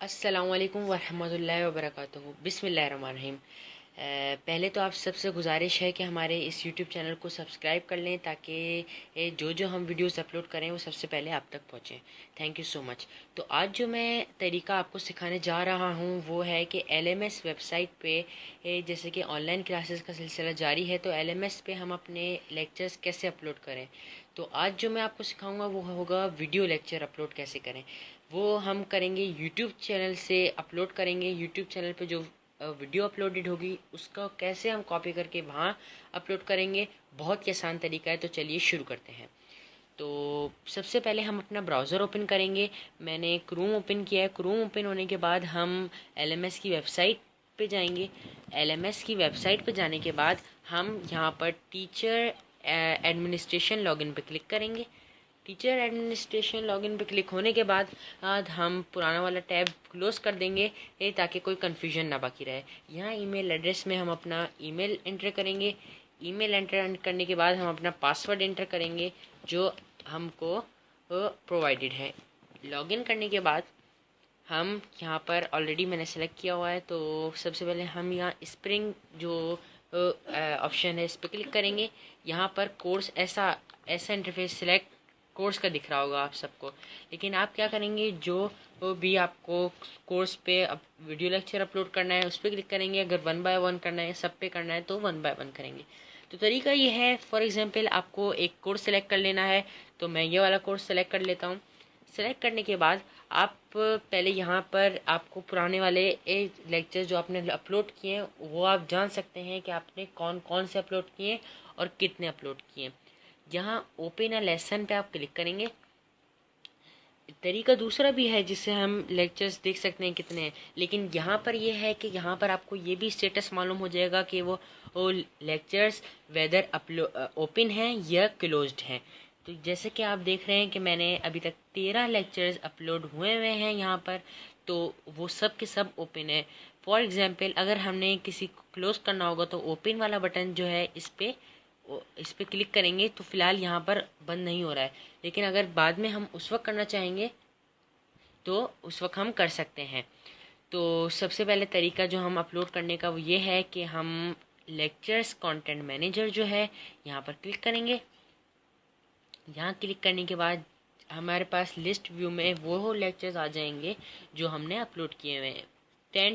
अस्सलामुअलैकुम वरहमतुल्लाहि वबरकातुहू। बिस्मिल्लाहिर्रहमानिर्रहीम। पहले तो आप सबसे गुजारिश है कि हमारे इस यूट्यूब चैनल को सब्सक्राइब कर लें ताकि जो जो हम वीडियोस अपलोड करें वो सबसे पहले आप तक पहुँचें। Thank you so much. तो आज जो मैं तरीका आपको सिखाने जा रहा हूँ वो है कि एलएमएस वेबसाइट पे जैसे कि ऑनलाइन क्लासेस का सिलसिला जारी है, तो एलएमएस पे हम अपने लेक्चर्स कैसे अपलोड करें। तो आज जो मैं आपको सिखाऊंगा वो होगा वीडियो लेक्चर अपलोड कैसे करें। वो हम करेंगे यूट्यूब चैनल से अपलोड करेंगे। यूट्यूब चैनल पे जो वीडियो अपलोडेड होगी उसका कैसे हम कॉपी करके वहाँ अपलोड करेंगे। बहुत ही आसान तरीका है, तो चलिए शुरू करते हैं। तो सबसे पहले हम अपना ब्राउज़र ओपन करेंगे। मैंने क्रोम ओपन किया है। क्रोम ओपन होने के बाद हम एलएमएस की वेबसाइट पे जाएंगे। एलएमएस की वेबसाइट पे जाने के बाद हम यहाँ पर टीचर एडमिनिस्ट्रेशन लॉगिन पे क्लिक करेंगे। टीचर एडमिनिस्ट्रेशन लॉगिन पे क्लिक होने के बाद हम पुराना वाला टैब क्लोज कर देंगे ताकि कोई कन्फ्यूजन ना बाकी रहे। यहाँ ईमेल एड्रेस में हम अपना ईमेल एंटर करेंगे। ईमेल एंटर करने के बाद हम अपना पासवर्ड एंटर करेंगे जो हमको प्रोवाइडेड है। लॉगिन करने के बाद हम यहाँ पर ऑलरेडी मैंने सेलेक्ट किया हुआ है, तो सबसे पहले हम यहाँ स्प्रिंग जो ऑप्शन है इस पर क्लिक करेंगे। यहाँ पर कोर्स ऐसा ऐसा इंटरफेस सिलेक्ट कोर्स का दिख रहा होगा आप सबको, लेकिन आप क्या करेंगे जो भी आपको कोर्स पे अब वीडियो लेक्चर अपलोड करना है उस पर क्लिक करेंगे। अगर 1 बाय 1 करना है, सब पे करना है, तो 1 बाय 1 करेंगे। तो तरीका ये है, फॉर एग्जांपल आपको एक कोर्स सेलेक्ट कर लेना है, तो मैं ये वाला कोर्स सेलेक्ट कर लेता हूँ। सेलेक्ट करने के बाद आप पहले यहाँ पर आपको पुराने वाले लेक्चर जो आपने अपलोड किए हैं वो आप जान सकते हैं कि आपने कौन कौन से अपलोड किए और कितने अपलोड किए। यहाँ ओपन अ लेसन पे आप क्लिक करेंगे। तरीका दूसरा भी है जिससे हम लेक्चर्स देख सकते हैं कितने हैं, लेकिन यहाँ पर ये है कि यहाँ पर आपको ये भी स्टेटस मालूम हो जाएगा कि वो लेक्चर्स वेदर ओपन हैं या क्लोज्ड हैं। तो जैसे कि आप देख रहे हैं कि मैंने अभी तक 13 लेक्चर्स अपलोड हुए हैं यहाँ पर, तो वो सब के सब ओपन है। फॉर एग्जांपल अगर हमने किसी को क्लोज करना होगा तो ओपन वाला बटन जो है इस पे क्लिक करेंगे तो फिलहाल यहाँ पर बंद नहीं हो रहा है, लेकिन अगर बाद में हम उस वक्त करना चाहेंगे तो उस वक्त हम कर सकते हैं। तो सबसे पहले तरीका जो हम अपलोड करने का वो ये है कि हम लेक्चर्स कंटेंट मैनेजर जो है यहाँ पर क्लिक करेंगे। यहाँ क्लिक करने के बाद हमारे पास लिस्ट व्यू में वो लेक्चर्स आ जाएंगे जो हमने अपलोड किए हुए हैं।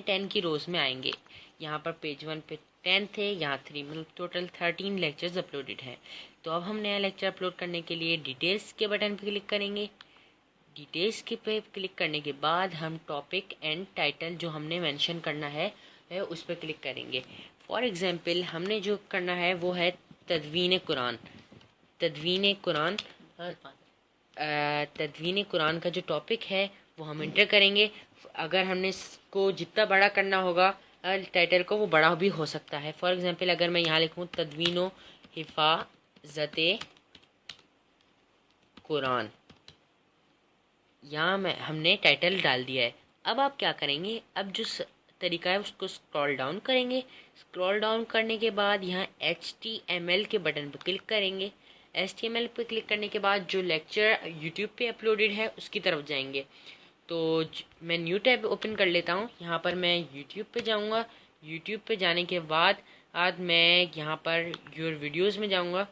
10 की रोज़ में आएंगे। यहाँ पर पेज 1 पे 10 थे, यहाँ 3, मतलब टोटल 13 लेक्चर्स अपलोडेड हैं। तो अब हम नया लेक्चर अपलोड करने के लिए डिटेल्स के बटन पे क्लिक करेंगे। डिटेल्स के पे क्लिक करने के बाद हम टॉपिक एंड टाइटल जो हमने मेंशन करना है उस पर क्लिक करेंगे। फॉर एग्जांपल हमने जो करना है वो है तदवीन कुरान। तदवीन कुरान तदवीन कुरान का जो टॉपिक है वो हम इंटर करेंगे। अगर हमने इसको जितना बड़ा करना होगा टाइटल को, वो बड़ा भी हो सकता है। फॉर एग्जांपल अगर मैं यहाँ लिखूँ तदवीनो हिफाजत कुरान, यहाँ मैं हमने टाइटल डाल दिया है। अब आप क्या करेंगे, अब जो तरीका है उसको स्क्रॉल डाउन करेंगे। स्क्रॉल डाउन करने के बाद यहाँ HTML के बटन पर क्लिक करेंगे। HTML पे क्लिक करने के बाद जो लेक्चर यूट्यूब पे अपलोडेड है उसकी तरफ जाएंगे। तो मैं न्यू टैब ओपन कर लेता हूँ। यहाँ पर मैं यूट्यूब पे जाऊँगा। यूट्यूब पे जाने के बाद आज मैं यहाँ पर योर वीडियोज़ में जाऊँगा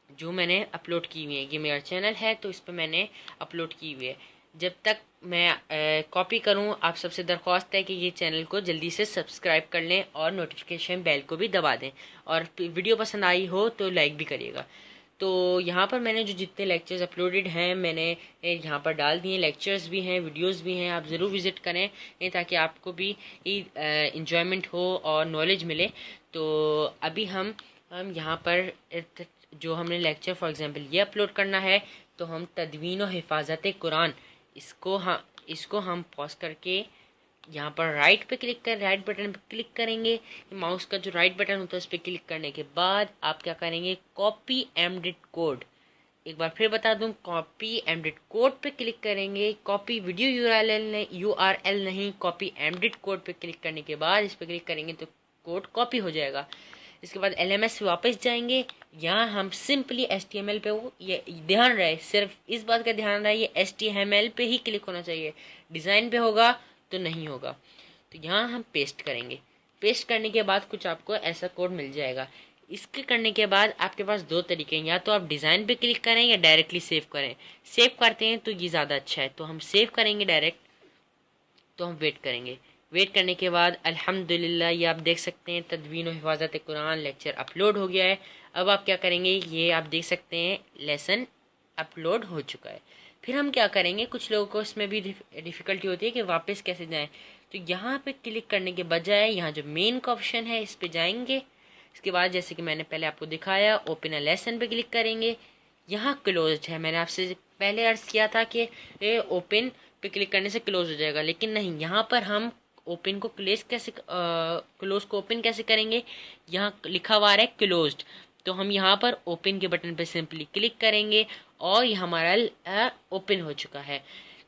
जो मैंने अपलोड की हुई है। ये मेरा चैनल है तो इस पर मैंने अपलोड की हुई है। जब तक मैं कॉपी करूं, आप सबसे दरख्वास्त है कि ये चैनल को जल्दी से सब्सक्राइब कर लें और नोटिफिकेशन बेल को भी दबा दें, और वीडियो पसंद आई हो तो लाइक भी करिएगा। तो यहाँ पर मैंने जो जितने लेक्चर्स अपलोडेड हैं मैंने यहाँ पर डाल दिए। लेक्चर्स भी हैं, वीडियोस भी हैं, आप ज़रूर विज़िट करें ताकि आपको भी इंजॉयमेंट हो और नॉलेज मिले। तो अभी हम यहाँ पर जो हमने लेक्चर फॉर एग्जांपल ये अपलोड करना है, तो हम तदवीन और हिफाजत कुरान इसको हम पॉज करके यहाँ पर राइट बटन पे क्लिक करेंगे। माउस का जो राइट बटन होता है उस पर क्लिक करने के बाद आप क्या करेंगे, कॉपी एम्बेडेड कोड। एक बार फिर बता दूं, कॉपी एम्बेडेड कोड पे क्लिक करेंगे। कॉपी वीडियो यूआरएल नहीं, कॉपी एम्बेडेड कोड पे क्लिक करने के बाद इस पर क्लिक करेंगे तो कोड कॉपी हो जाएगा। इसके बाद एलएमएस वापस जाएंगे। यहाँ हम सिंपली HTML पे वो ये ध्यान रहे, सिर्फ इस बात का ध्यान रहे ये HTML पे ही क्लिक होना चाहिए, डिज़ाइन पे होगा तो नहीं होगा। तो यहाँ हम पेस्ट करेंगे। पेस्ट करने के बाद कुछ आपको ऐसा कोड मिल जाएगा। इसके करने के बाद आपके पास दो तरीके हैं, या तो आप डिज़ाइन पे क्लिक करें या डायरेक्टली सेव करें। सेव करते हैं तो ये ज़्यादा अच्छा है, तो हम सेव करेंगे डायरेक्ट। तो हम वेट करेंगे। वेट करने के बाद अल्हम्दुलिल्लाह ये आप देख सकते हैं तदवीन और हिफाजत कुरान लेक्चर अपलोड हो गया है। अब आप क्या करेंगे, ये आप देख सकते हैं लेसन अपलोड हो चुका है। फिर हम क्या करेंगे, कुछ लोगों को इसमें भी डिफ़िकल्टी होती है कि वापस कैसे जाएं। तो यहाँ पे क्लिक करने के बजाय यहाँ जो मेन का ऑप्शन है इस पे जाएंगे। इसके बाद जैसे कि मैंने पहले आपको दिखाया ओपन अ लेसन पे क्लिक करेंगे। यहाँ क्लोज्ड है, मैंने आपसे पहले अर्ज किया था कि ओपन पे क्लिक करने से क्लोज हो जाएगा, लेकिन नहीं, यहाँ पर हम ओपन को क्लोज को ओपन कैसे करेंगे। यहाँ लिखा हुआ है क्लोज्ड, तो हम यहाँ पर ओपन के बटन पे सिंपली क्लिक करेंगे और ये हमारा ओपन हो चुका है।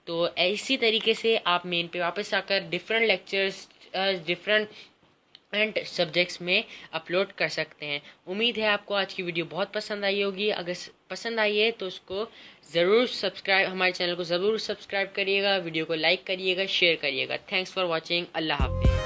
तो इसी तरीके से आप मेन पे वापस आकर different lectures different and subjects में अपलोड कर सकते हैं। उम्मीद है आपको आज की वीडियो बहुत पसंद आई होगी। अगर पसंद आई है तो उसको ज़रूर सब्सक्राइब, हमारे चैनल को ज़रूर सब्सक्राइब करिएगा, वीडियो को लाइक करिएगा, शेयर करिएगा। Thanks for watching. अल्लाह हाफिज़।